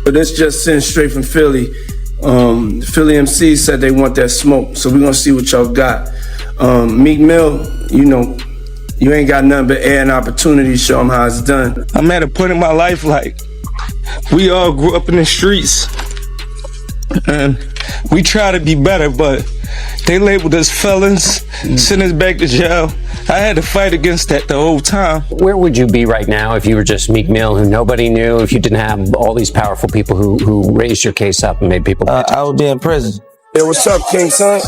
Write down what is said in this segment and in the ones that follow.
But it's just sent straight from Philly. Philly MC said they want that smoke, so we're gonna see what y'all got. Meek Mill, you know, you ain't got nothing but air and opportunity to show them how it's done. I'm at a point in my life like we all grew up in the streets and we try to be better, but they labeled us felons, sent us back to jail. I had to fight against that the whole time. Where would you be right now if you were just Meek Mill, who nobody knew, if you didn't have all these powerful people who raised your case up and made people... I would be in prison. Hey, what's up, King Son?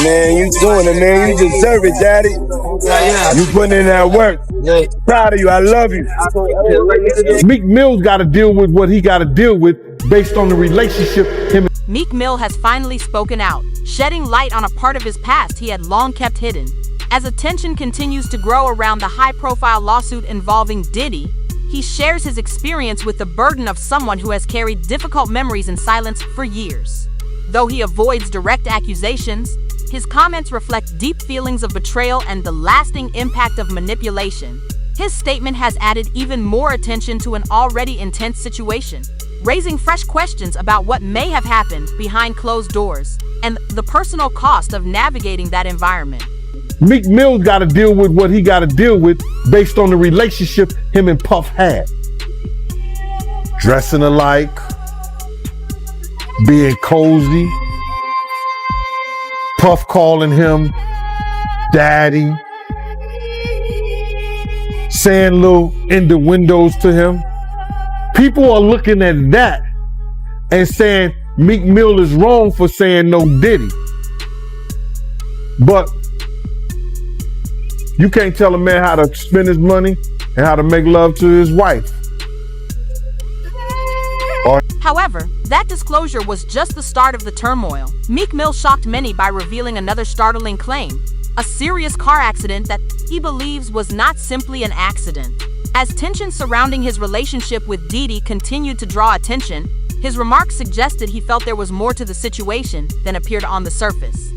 Man, you doing it, man. You deserve it, Daddy. You putting in that work. Proud of you. I love you. Meek Mill's got to deal with what he got to deal with based on the relationship him. Meek Mill has finally spoken out, shedding light on a part of his past he had long kept hidden. As attention continues to grow around the high-profile lawsuit involving Diddy, he shares his experience with the burden of someone who has carried difficult memories in silence for years. Though he avoids direct accusations, his comments reflect deep feelings of betrayal and the lasting impact of manipulation. His statement has added even more attention to an already intense situation, raising fresh questions about what may have happened behind closed doors and the personal cost of navigating that environment. Meek Mill's got to deal with what he got to deal with based on the relationship him and Puff had. Dressing alike, being cozy, Puff calling him daddy, saying little innuendos to him. People are looking at that and saying Meek Mill is wrong for saying no Diddy. But you can't tell a man how to spend his money and how to make love to his wife. However, that disclosure was just the start of the turmoil. Meek Mill shocked many by revealing another startling claim, a serious car accident that he believes was not simply an accident. As tensions surrounding his relationship with Diddy continued to draw attention, his remarks suggested he felt there was more to the situation than appeared on the surface.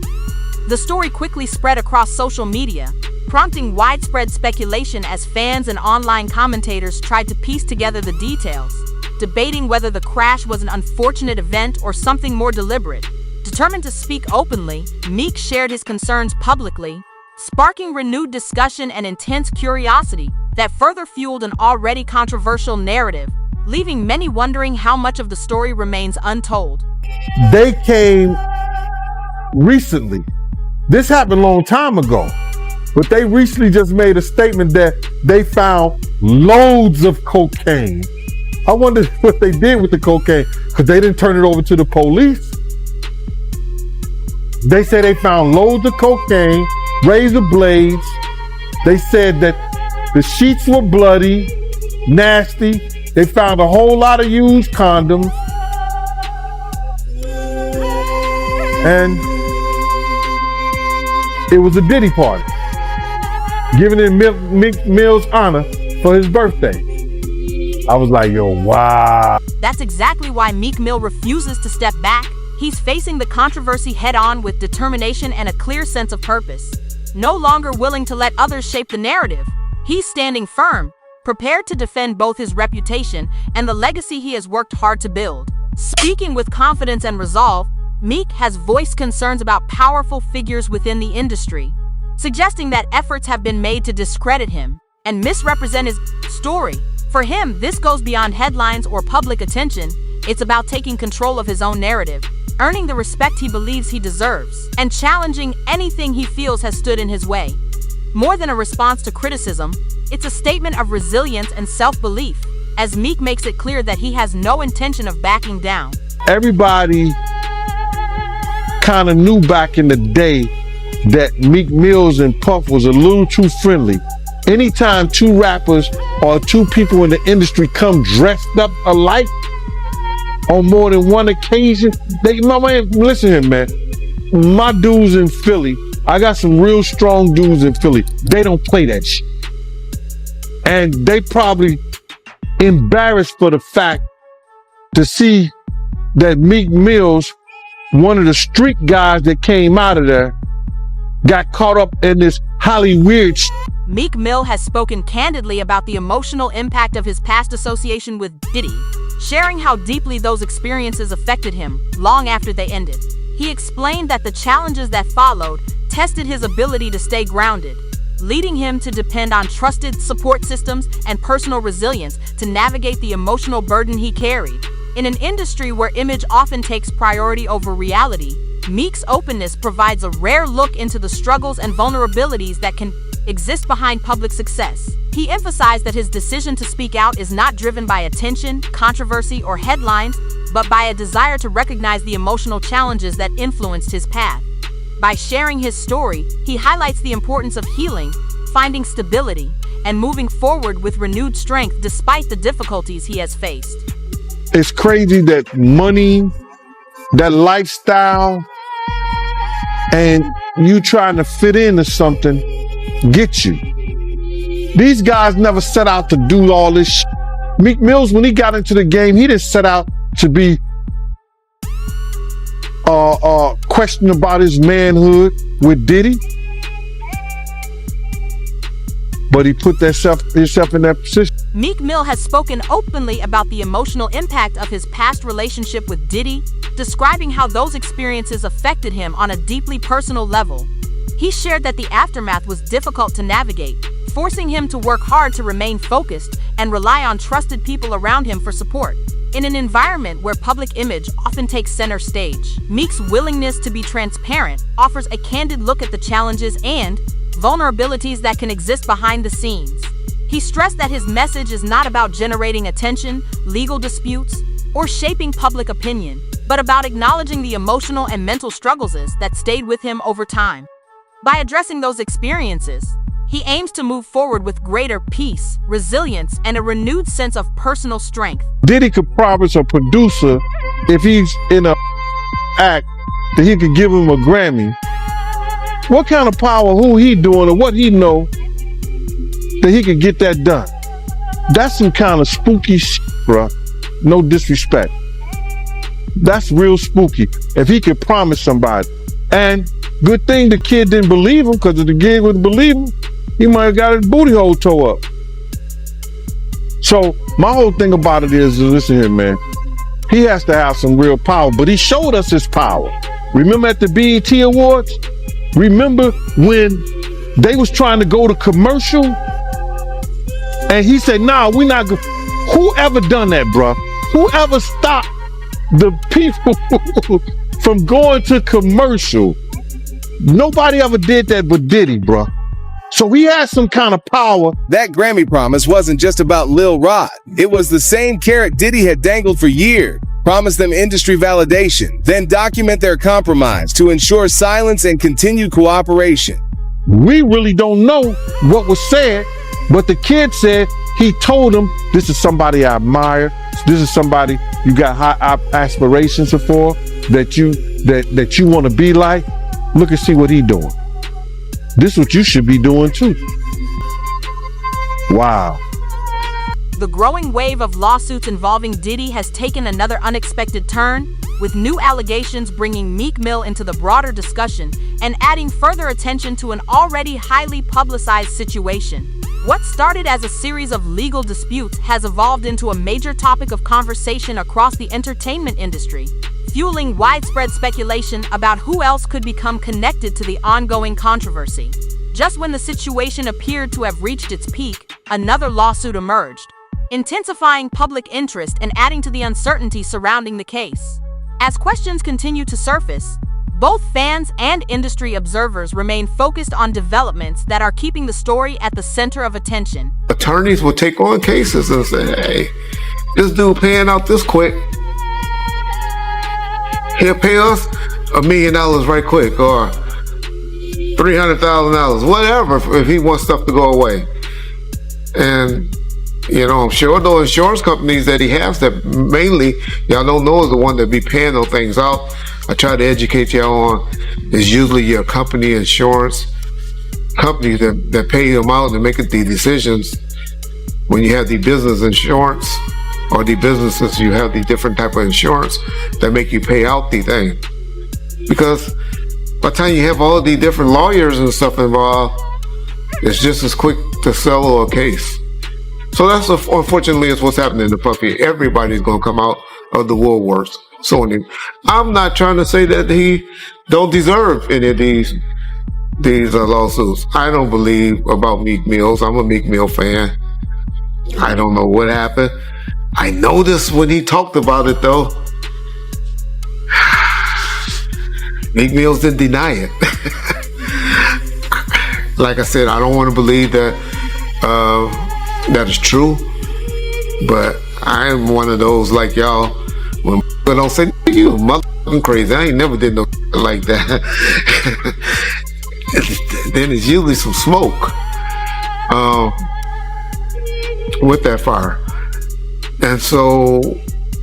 The story quickly spread across social media, prompting widespread speculation as fans and online commentators tried to piece together the details, debating whether the crash was an unfortunate event or something more deliberate. Determined to speak openly, Meek shared his concerns publicly, sparking renewed discussion and intense curiosity that further fueled an already controversial narrative, leaving many wondering how much of the story remains untold. They came recently. This happened a long time ago, but they recently just made a statement that they found loads of cocaine. I wonder what they did with the cocaine, because they didn't turn it over to the police. They said they found loads of cocaine, razor blades. They said that the sheets were bloody, nasty. They found a whole lot of used condoms. And it was a Diddy party, given in Meek Mill's honor for his birthday. I was like, yo, wow. That's exactly why Meek Mill refuses to step back. He's facing the controversy head-on with determination and a clear sense of purpose. No longer willing to let others shape the narrative, he's standing firm, prepared to defend both his reputation and the legacy he has worked hard to build. Speaking with confidence and resolve, Meek has voiced concerns about powerful figures within the industry, suggesting that efforts have been made to discredit him and misrepresent his story. For him, this goes beyond headlines or public attention. It's about taking control of his own narrative, earning the respect he believes he deserves, and challenging anything he feels has stood in his way. More than a response to criticism, it's a statement of resilience and self-belief, as Meek makes it clear that he has no intention of backing down. Everybody kind of knew back in the day that Meek Mills and Puff was a little too friendly. Anytime two rappers or two people in the industry come dressed up alike on more than one occasion, listen here, man. My dudes in Philly, I got some real strong dudes in Philly. They don't play that shit. And they probably embarrassed for the fact to see that Meek Mills, one of the street guys that came out of there, got caught up in this Hollywood shit. Meek Mill has spoken candidly about the emotional impact of his past association with Diddy, sharing how deeply those experiences affected him long after they ended. He explained that the challenges that followed tested his ability to stay grounded, leading him to depend on trusted support systems and personal resilience to navigate the emotional burden he carried. In an industry where image often takes priority over reality, Meek's openness provides a rare look into the struggles and vulnerabilities that can exist behind public success. He emphasized that his decision to speak out is not driven by attention, controversy, or headlines, but by a desire to recognize the emotional challenges that influenced his path. By sharing his story, he highlights the importance of healing, finding stability, and moving forward with renewed strength despite the difficulties he has faced. It's crazy that money, that lifestyle, and you trying to fit into something get you. These guys never set out to do all this shit. Meek Mills, when he got into the game, he didn't set out to be questioning about his manhood with Diddy. But he put himself in that position. Meek Mill has spoken openly about the emotional impact of his past relationship with Diddy, describing how those experiences affected him on a deeply personal level. He shared that the aftermath was difficult to navigate, forcing him to work hard to remain focused and rely on trusted people around him for support. In an environment where public image often takes center stage, Meek's willingness to be transparent offers a candid look at the challenges and vulnerabilities that can exist behind the scenes. He stressed that his message is not about generating attention, legal disputes, or shaping public opinion, but about acknowledging the emotional and mental struggles that stayed with him over time. By addressing those experiences, he aims to move forward with greater peace, resilience, and a renewed sense of personal strength. Diddy could promise a producer, if he's in a act, that he could give him a Grammy. What kind of power, who he doing, or what he know, that he could get that done? That's some kind of spooky shit, bruh. No disrespect. That's real spooky. If he could promise somebody. And good thing the kid didn't believe him, because if the kid wouldn't believe him, he might have got his booty hole tore up. So my whole thing about it is, listen here, man. He has to have some real power, but he showed us his power. Remember at the BET Awards? Remember when they was trying to go to commercial? And he said, nah, we not go. Whoever done that, bruh? Whoever stopped the people from going to commercial? Nobody ever did that but Diddy, bruh. So he has some kind of power. That Grammy promise wasn't just about Lil Rod. It was the same carrot Diddy had dangled for years. Promise them industry validation, then document their compromise to ensure silence and continued cooperation. We really don't know what was said, but the kid said he told him, this is somebody I admire. This is somebody you got high aspirations for, that you want to be like. Look and see what he doing. This is what you should be doing too. Wow. The growing wave of lawsuits involving Diddy has taken another unexpected turn, with new allegations bringing Meek Mill into the broader discussion and adding further attention to an already highly publicized situation. What started as a series of legal disputes has evolved into a major topic of conversation across the entertainment industry, fueling widespread speculation about who else could become connected to the ongoing controversy. Just when the situation appeared to have reached its peak, another lawsuit emerged, intensifying public interest and adding to the uncertainty surrounding the case. As questions continue to surface, both fans and industry observers remain focused on developments that are keeping the story at the center of attention. Attorneys will take on cases and say, hey, this dude paying out this quick. He'll pay us $1 million right quick, or $300,000, whatever, if he wants stuff to go away. And you know, I'm sure those insurance companies that he has, that mainly y'all don't know is the one that be paying those things out. I try to educate y'all on, is usually your company insurance companies that pay them out and make the decisions. When you have the business insurance, or the businesses, you have the different type of insurance that make you pay out the thing. Because by the time you have all the different lawyers and stuff involved, is just as quick to settle a case. So that's unfortunately is what's happening to Puffy. Everybody's gonna come out of the woodworks suing him. I'm not trying to say that he don't deserve any of these lawsuits. I don't believe about Meek Mills. I'm a Meek Mill fan. I don't know what happened. I noticed when he talked about it though, Meek Mills didn't deny it. Like I said, I don't want to believe that that is true, but I'm one of those like y'all. When don't say you motherfucking crazy, I ain't never did no like that. Then it's usually some smoke with that fire, and so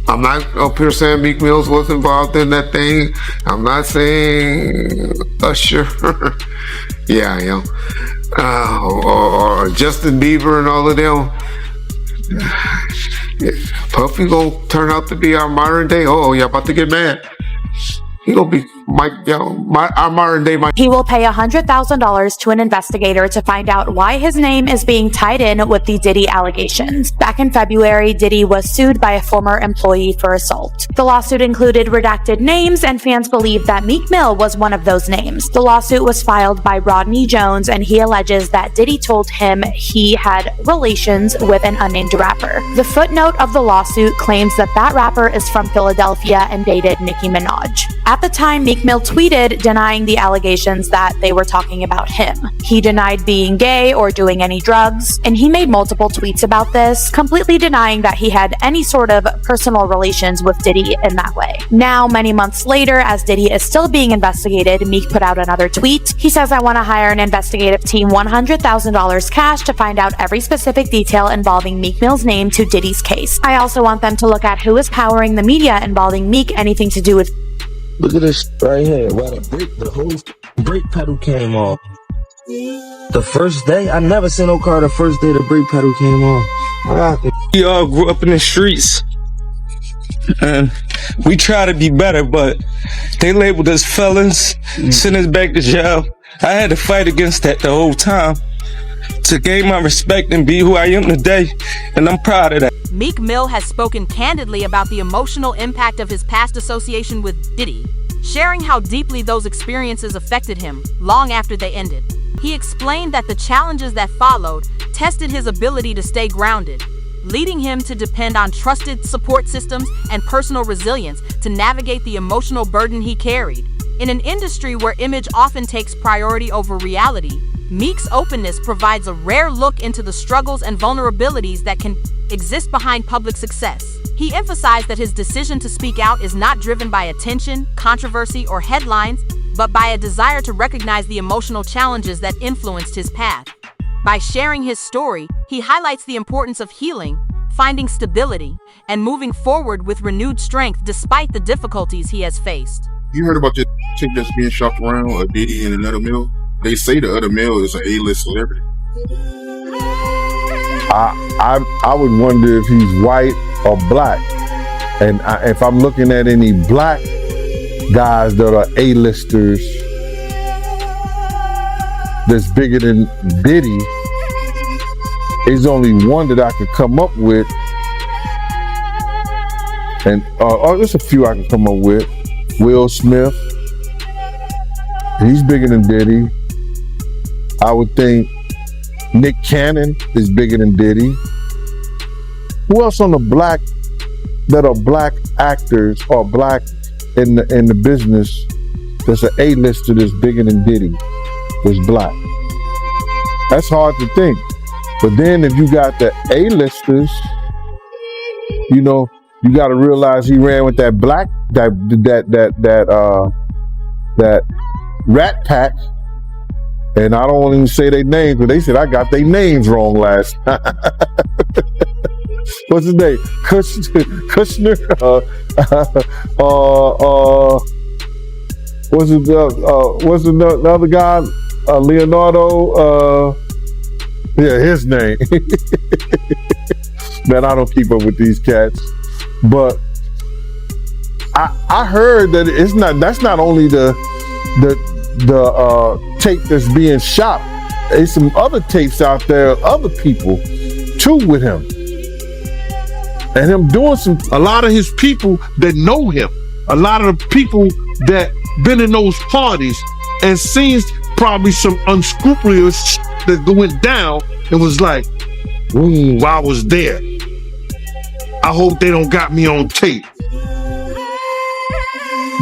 I'm not up here saying Meek Mills was involved in that thing. I'm not saying Usher. Yeah, I am. Or Justin Bieber and all of them. Puffy gonna turn out to be our modern day. Oh, y'all about to get mad. He gonna be our modern day Mike. He will pay $100,000 to an investigator to find out why his name is being tied in with the Diddy allegations. Back in February, Diddy was sued by a former employee for assault. The lawsuit included redacted names, and fans believe that Meek Mill was one of those names. The lawsuit was filed by Rodney Jones, and he alleges that Diddy told him he had relations with an unnamed rapper. The footnote of the lawsuit claims that that rapper is from Philadelphia and dated Nicki Minaj. At the time, Meek Mill tweeted denying the allegations that they were talking about him. He denied being gay or doing any drugs, and he made multiple tweets about this, completely denying that he had any sort of personal relations with Diddy in that way. Now, many months later, as Diddy is still being investigated, Meek put out another tweet. He says, "I want to hire an investigative team $100,000 cash to find out every specific detail involving Meek Mill's name to Diddy's case. I also want them to look at who is powering the media involving Meek, anything to do with..." Look at this right here. While the whole brake pedal came off. The first day, I never seen no car the first day the brake pedal came off. We all grew up in the streets, and we try to be better, but they labeled us felons, sent us back to jail. I had to fight against that the whole time to gain my respect and be who I am today, and I'm proud of that. Meek Mill has spoken candidly about the emotional impact of his past association with Diddy, sharing how deeply those experiences affected him long after they ended. He explained that the challenges that followed tested his ability to stay grounded, leading him to depend on trusted support systems and personal resilience to navigate the emotional burden he carried. In an industry where image often takes priority over reality, Meek's openness provides a rare look into the struggles and vulnerabilities that can exist behind public success. He emphasized that his decision to speak out is not driven by attention, controversy, or headlines, but by a desire to recognize the emotional challenges that influenced his path. By sharing his story, he highlights the importance of healing, finding stability, and moving forward with renewed strength despite the difficulties he has faced. You heard about this chick that's being shopped around, a Diddy and another Mill? They say the other Mill is an A-list celebrity. I would wonder if he's white or black. And if I'm looking at any black guys that are A-listers that's bigger than Diddy, there's only one that I could come up with. And there's a few I can come up with. Will Smith. He's bigger than Diddy. I would think Nick Cannon is bigger than Diddy. Who else on the black that are black actors or black in the business that's an A-lister that's bigger than Diddy is black? That's hard to think. But then if you got the A-listers, you know, you got to realize he ran with that black that Rat Pack. And I don't even say their names, but they said I got their names wrong last time. What's his name? Kushner? What's the other guy? Leonardo? Yeah, his name. Man, I don't keep up with these cats. But I heard that that's not only the tape that's being shot there's some other tapes out there, other people too with him. And him doing a lot of his people that know him, a lot of the people that been in those parties and seen probably some unscrupulous that went down and was like, ooh, I was there. I hope they don't got me on tape.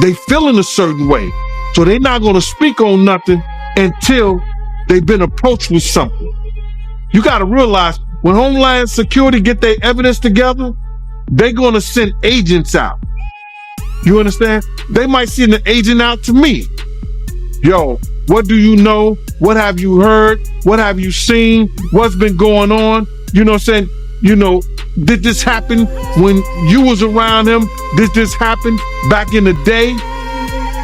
They feeling a certain way. So they're not gonna speak on nothing until they've been approached with something. You gotta realize when Homeland Security get their evidence together, they're gonna send agents out. You understand? They might send an agent out to me. Yo, what do you know? What have you heard? What have you seen? What's been going on? You know what I'm saying? You know, did this happen when you was around him? Did this happen back in the day?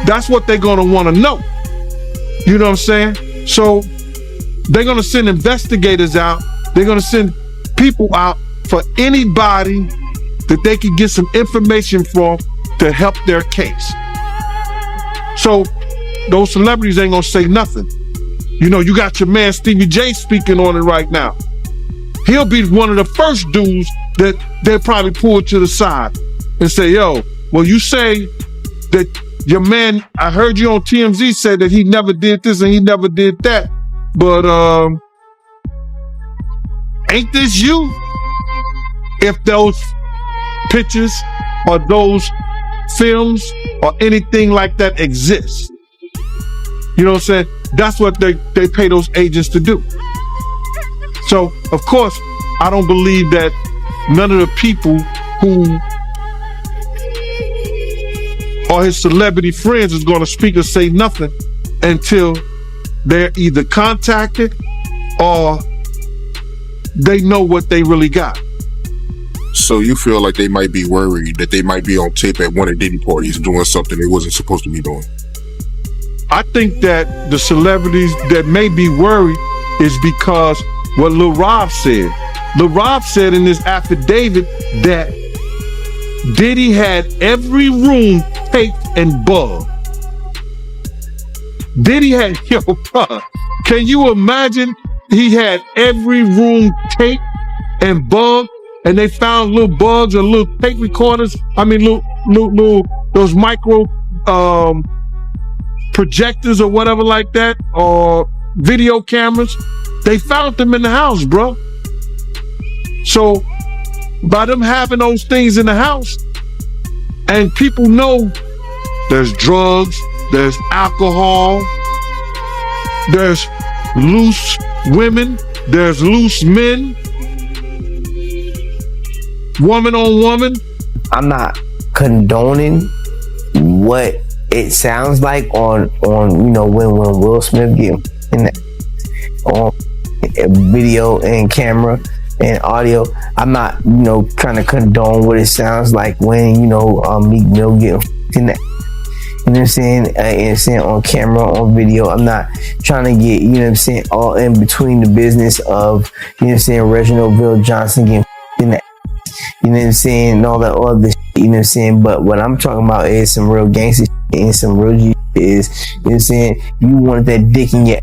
That's what they're gonna wanna know. You know what I'm saying? So they're gonna send investigators out. They're gonna send people out for anybody that they can get some information from to help their case. So those celebrities ain't gonna say nothing. You know, you got your man Stevie J speaking on it right now. He'll be one of the first dudes that they'll probably pull to the side and say, yo, well, you say that your man, I heard you on TMZ say that he never did this and he never did that, but ain't this you? If those pictures or those films or anything like that exists. You know what I'm saying? That's what they pay those agents to do. So, of course, I don't believe that none of the people who are his celebrity friends is going to speak or say nothing until they're either contacted or they know what they really got. So you feel like they might be worried that they might be on tape at one of Diddy parties doing something they wasn't supposed to be doing? I think that the celebrities that may be worried is because what Lil Rob said. Lil Rob said in his affidavit that Diddy had every room taped and bugged. Diddy had, yo, bro, can you imagine he had every room taped and bugged, and they found little bugs or little tape recorders, little those micro projectors or whatever like that, or video cameras. They found them in the house, bro. So by them having those things in the house, and people know there's drugs, there's alcohol, there's loose women, there's loose men, woman on woman. I'm not condoning what it sounds like on you know, when Will Smith get in on video and camera and audio. I'm not, you know, trying to condone what it sounds like when, you know, Meek Mill get in that. You know what I'm saying? On camera, on video. I'm not trying to get, you know what I'm saying, all in between the business of, you know what I'm saying, Reginald Bill Johnson getting in that. You know what I'm saying? And all that other shit, you know what I'm saying? But what I'm talking about is some real gangster shit and some real G shit is, you know what I'm saying? You wanted that dick in your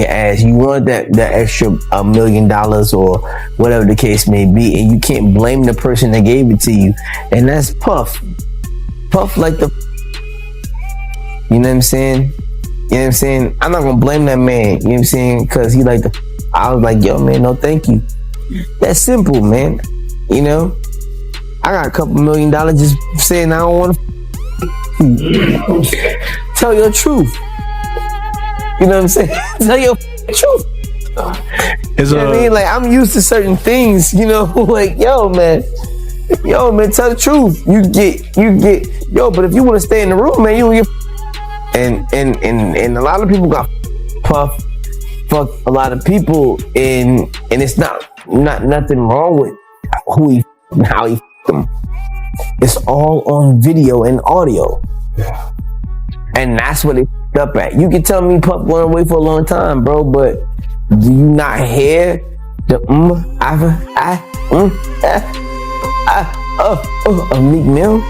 ass. You wanted that extra $1 million or whatever the case may be, and you can't blame the person that gave it to you. And that's Puff. Puff like the, you know what I'm saying? You know what I'm saying? I'm not gonna blame that man, you know what I'm saying? Cause he like the, I was like, yo man, no thank you. That's simple, man. You know? I got a couple $1 million just saying I don't wanna tell your truth. You know what I'm saying? Tell your truth. You know what I mean? Like, I'm used to certain things, you know, like, yo, man, tell the truth. You get, yo, but if you want to stay in the room, man, you get, and a lot of people got Puff, fuck a lot of people, and it's not nothing wrong with how he them. It's all on video and audio. And that's what it up at. You can tell me Puff going away for a long time, bro, but do you not hear the of Meek Mill?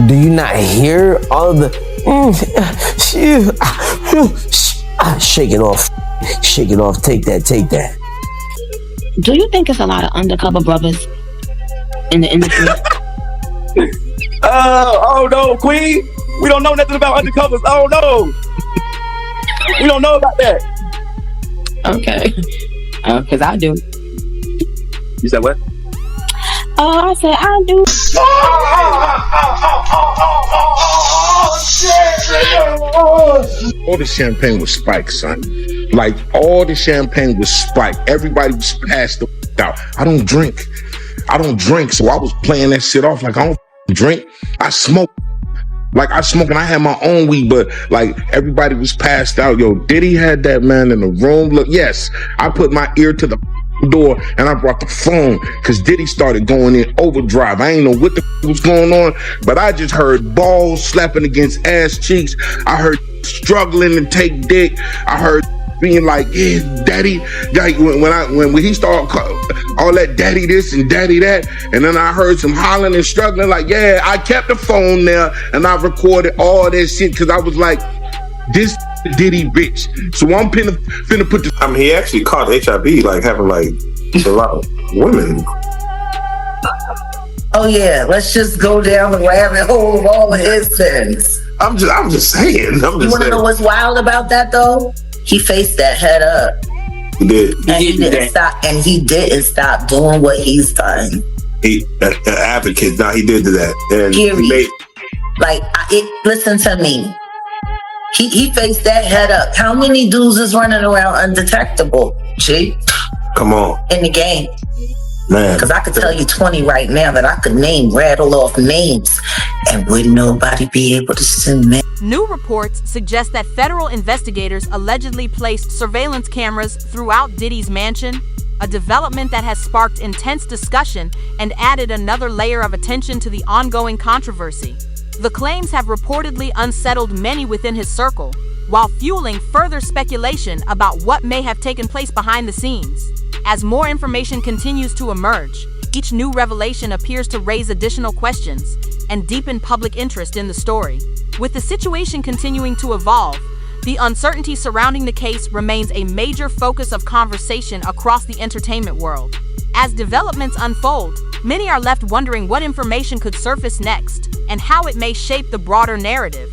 Do you not hear all the Shake it off. Shake it off. Take that. Take that. Do you think it's a lot of undercover brothers in the industry? Oh no, Queen. We don't know nothing about undercovers. Oh no. We don't know about that. Okay. Because I do. You said what? Oh, I said I do. All the champagne was spiked, son. Like, all the champagne was spiked. Everybody was passed the out. I don't drink, so I was playing that shit off like I don't drink. I smoke. Like, I smoke and I had my own weed, but like everybody was passed out. Yo, Diddy had that man in the room. Look, yes, I put my ear to the door and I brought the phone because Diddy started going in overdrive. I ain't know what the was going on, but I just heard balls slapping against ass cheeks. I heard struggling to take dick. I heard being like, yeah, daddy. Like when he started all that daddy this and daddy that, and then I heard some hollering and struggling. Like, yeah, I kept the phone there and I recorded all that shit because I was like, this Diddy bitch. So I'm finna put this. I mean, he actually caught HIV, like having like a lot of women. Oh yeah, let's just go down the rabbit hole of all of his sins. I'm just saying. You want to know what's wild about that though? He faced that head up. He did. And he didn't stop. And he didn't stop doing what he's done. He an advocate. Now he did that. And period. Listen to me. He faced that head up. How many dudes is running around undetectable? G. Come on. In the game. Man. Because I could tell you 20 right now that I could rattle off names, and wouldn't nobody be able to send me. New reports suggest that federal investigators allegedly placed surveillance cameras throughout Diddy's mansion, a development that has sparked intense discussion and added another layer of attention to the ongoing controversy. The claims have reportedly unsettled many within his circle, while fueling further speculation about what may have taken place behind the scenes. As more information continues to emerge, each new revelation appears to raise additional questions and deepen public interest in the story. With the situation continuing to evolve, the uncertainty surrounding the case remains a major focus of conversation across the entertainment world. As developments unfold, many are left wondering what information could surface next and how it may shape the broader narrative.